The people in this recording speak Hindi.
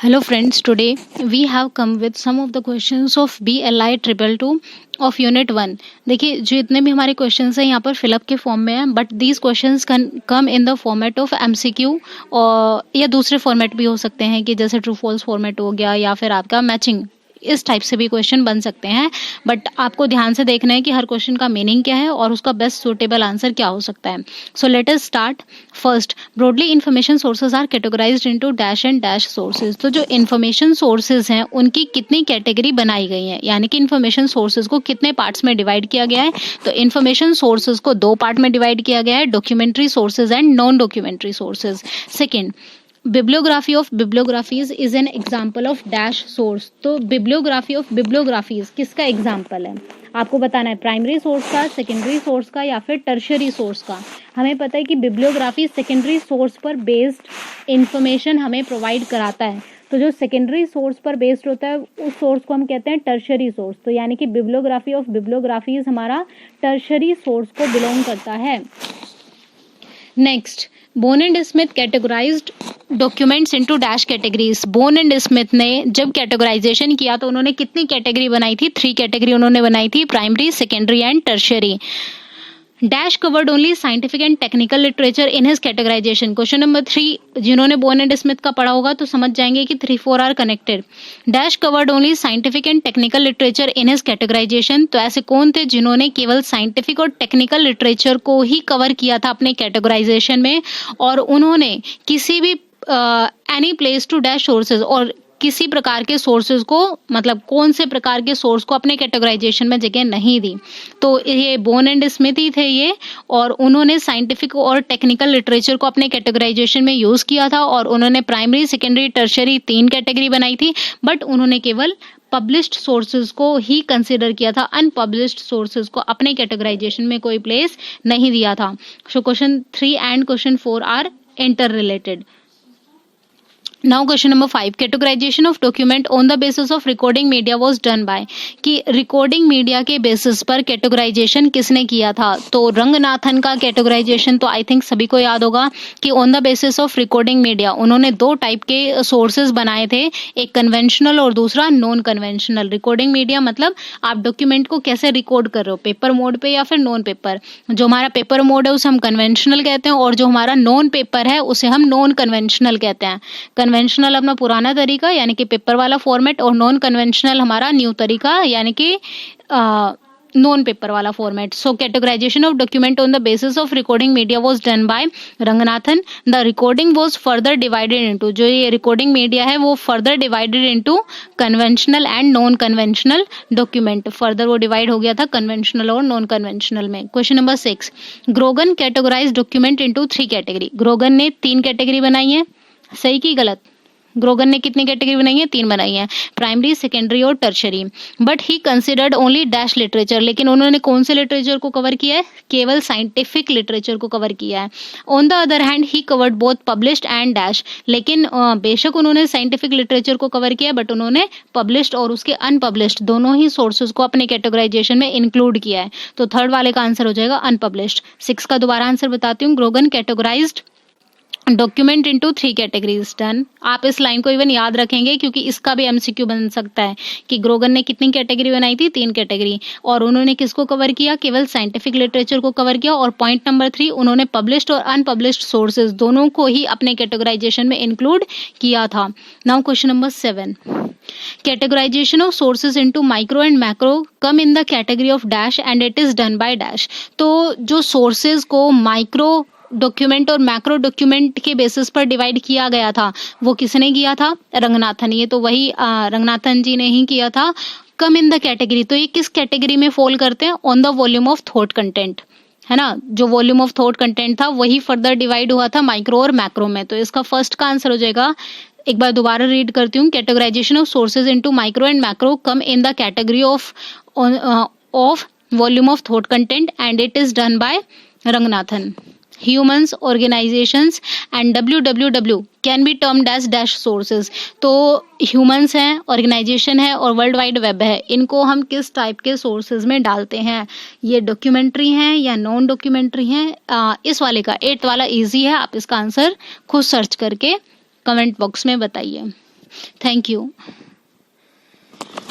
Hello friends, today we have come with some of the questions of BLI 222 of Unit 1. देखिए जो इतने भी हमारे क्वेश्चंस हैं यहाँ पर फिलअप के फॉर्म में हैं, but these questions can come in the format of MCQ और या दूसरे फॉर्मेट भी हो सकते हैं कि जैसे ट्रू फॉल्स फॉर्मेट हो गया या फिर आपका मैचिंग, इस टाइप से भी क्वेश्चन बन सकते हैं. बट आपको ध्यान से देखना है कि हर क्वेश्चन का मीनिंग क्या है और उसका बेस्ट सूटेबल आंसर क्या हो सकता है. So let us start. First, broadly information sources are categorized into dash and dash sources. तो जो इन्फॉर्मेशन सोर्सेज हैं उनकी कितनी कैटेगरी बनाई गई है, यानी कि इन्फॉर्मेशन सोर्सेज को कितने पार्ट्स में डिवाइड किया गया है. तो इन्फॉर्मेशन सोर्सेज को दो पार्ट में डिवाइड किया गया है, documentary sources and non documentary sources. Second, bibliography of bibliographies is an example of dash source. तो बिब्लियोग्राफी ऑफ बिब्लियोग्राफीज किसका एग्जाम्पल है, आपको बताना है प्राइमरी सोर्स का, सेकेंडरी सोर्स का या फिर टर्शियरी सोर्स का. हमें पता है कि बिब्लियोग्राफी सेकेंडरी सोर्स पर बेस्ड इंफॉर्मेशन हमें प्रोवाइड कराता है. तो जो सेकेंडरी सोर्स पर बेस्ड होता है उस सोर्स को हम कहते हैं टर्शियरी सोर्स. तो यानी कि बिब्लियोग्राफी ऑफ बिब्लियोग्राफीज हमारा टर्शियरी सोर्स को बिलोंग करता है. Next, bone and Smith categorised documents into dash categories. Bone and Smith ने जब कैटेगराइजेशन किया तो उन्होंने कितनी कैटेगरी बनाई थी? 3 कैटेगरी उन्होंने बनाई थी, primary, secondary and tertiary. Dash covered only scientific and technical literature in his categorization. Question number 3, जिन्होंने बोन एंड स्मिथ का पढ़ा होगा तो समझ जाएंगे कि 3-4 are connected. Dash covered only scientific and technical literature in his categorization. तो ऐसे कौन थे जिन्होंने केवल साइंटिफिक और टेक्निकल लिटरेचर को ही कवर किया था अपने कैटेगराइजेशन में, और उन्होंने किसी भी any place to dash sources और किसी प्रकार के सोर्सेज को, मतलब कौन से प्रकार के सोर्स को अपने कैटेगराइजेशन में जगह नहीं दी. तो ये बोन एंड स्मिथ ही थे ये, और उन्होंने साइंटिफिक और टेक्निकल लिटरेचर को अपने कैटेगराइजेशन में यूज किया था, और उन्होंने प्राइमरी, सेकेंडरी, टर्शियरी 3 कैटेगरी बनाई थी. बट उन्होंने केवल पब्लिश्ड सोर्सेज को ही कंसिडर किया था, अनपब्लिश्ड सोर्सेज को अपने कैटेगराइजेशन में कोई प्लेस नहीं दिया था. So question 3 and question 4 are interrelated. Now question number 5, categorization of document on the basis of recording media was done by. कि recording media के basis पर categorization किसने किया था? तो रंगनाथन का categorization तो I think सभी को याद होगा कि on the basis of recording media उन्होंने 2 टाइप के sources बनाए थे, एक conventional और दूसरा non conventional. recording media मतलब आप document को कैसे record कर रहे हो, पेपर मोड पे या फिर नॉन पेपर. जो हमारा पेपर मोड है उसे हम conventional कहते हैं, और जो हमारा नॉन पेपर है उसे हम नॉन conventional कहते हैं. कन्वेंशनल अपना पुराना तरीका यानी कि पेपर वाला फॉर्मेट, और नॉन कन्वेंशनल हमारा न्यू तरीका यानी कि नॉन पेपर वाला format. So categorization of document on the basis of recording media was done by Ranganathan. The recording was further divided into, जो ये रिकॉर्डिंग मीडिया है वो further divided into conventional and non conventional document. Further वो डिवाइड हो गया था कन्वेंशनल और नॉन कन्वेंशनल में. Question number 6, Grogan categorize document into 3 category. Grogan ने 3 कैटेगरी बनाई है, सही की गलत? ग्रोगन ने कितनी कैटेगरी बनाई है? 3 बनाई है, प्राइमरी, सेकेंडरी और tertiary. But he considered only dash literature. लेकिन उन्होंने कौन से लिटरेचर को कवर किया है? केवल साइंटिफिक लिटरेचर को कवर किया है. On the other hand he covered both published and dash. लेकिन बेशक उन्होंने साइंटिफिक लिटरेचर को कवर किया, बट उन्होंने पब्लिश्ड और उसके अनपब्लिश्ड दोनों ही सोर्सेज को अपने कैटेगराइजेशन में इंक्लूड किया है. तो थर्ड वाले का आंसर हो जाएगा अनपब्लिश्ड. 6 का दोबारा आंसर बताती हूँ. Grogan categorised document into 3 categories. Done. आप इस लाइन को इवन याद रखेंगे क्योंकि इसका भी MCQ बन सकता है कि ग्रोगन ने कितनी कैटेगरी बनाई थी? 3 कैटेगरी. और उन्होंने किसको कवर किया? केवल साइंटिफिक लिटरेचर को कवर किया. और पॉइंट नंबर 3, उन्होंने पब्लिश्ड और अनपब्लिश्ड सोर्सेज दोनों को ही अपने कैटेगराइजेशन में इंक्लूड किया था. Now question number 7, categorization of sources into micro and macro come in the category of dash and it is done by dash. तो जो सोर्सेज को माइक्रो डॉक्यूमेंट और मैक्रो डॉक्यूमेंट के बेसिस पर डिवाइड किया गया था वो किसने किया था? रंगनाथन. ये तो वही रंगनाथन जी ने ही किया था. कम इन द कैटेगरी, तो ये किस कैटेगरी में फॉल करते हैं? On the volume of thought content, है ना. जो वॉल्यूम ऑफ थॉट कंटेंट था वही फर्दर डिवाइड हुआ था माइक्रो और मैक्रो में. तो इसका फर्स्ट का आंसर हो जाएगा, एक बार दोबारा रीड करती हूँ. Categorization of sources into micro and macro come in the category of volume of thought content and it is done by Ranganathan. Humans, organizations and www can be termed as dash sources. तो humans हैं, organization है और वर्ल्ड वाइड वेब है, इनको हम किस टाइप के sources में डालते हैं? ये डॉक्यूमेंट्री हैं या नॉन डॉक्यूमेंट्री हैं? इस वाले का 8th वाला इजी है, आप इसका आंसर खुद सर्च करके कमेंट बॉक्स में बताइए. Thank you.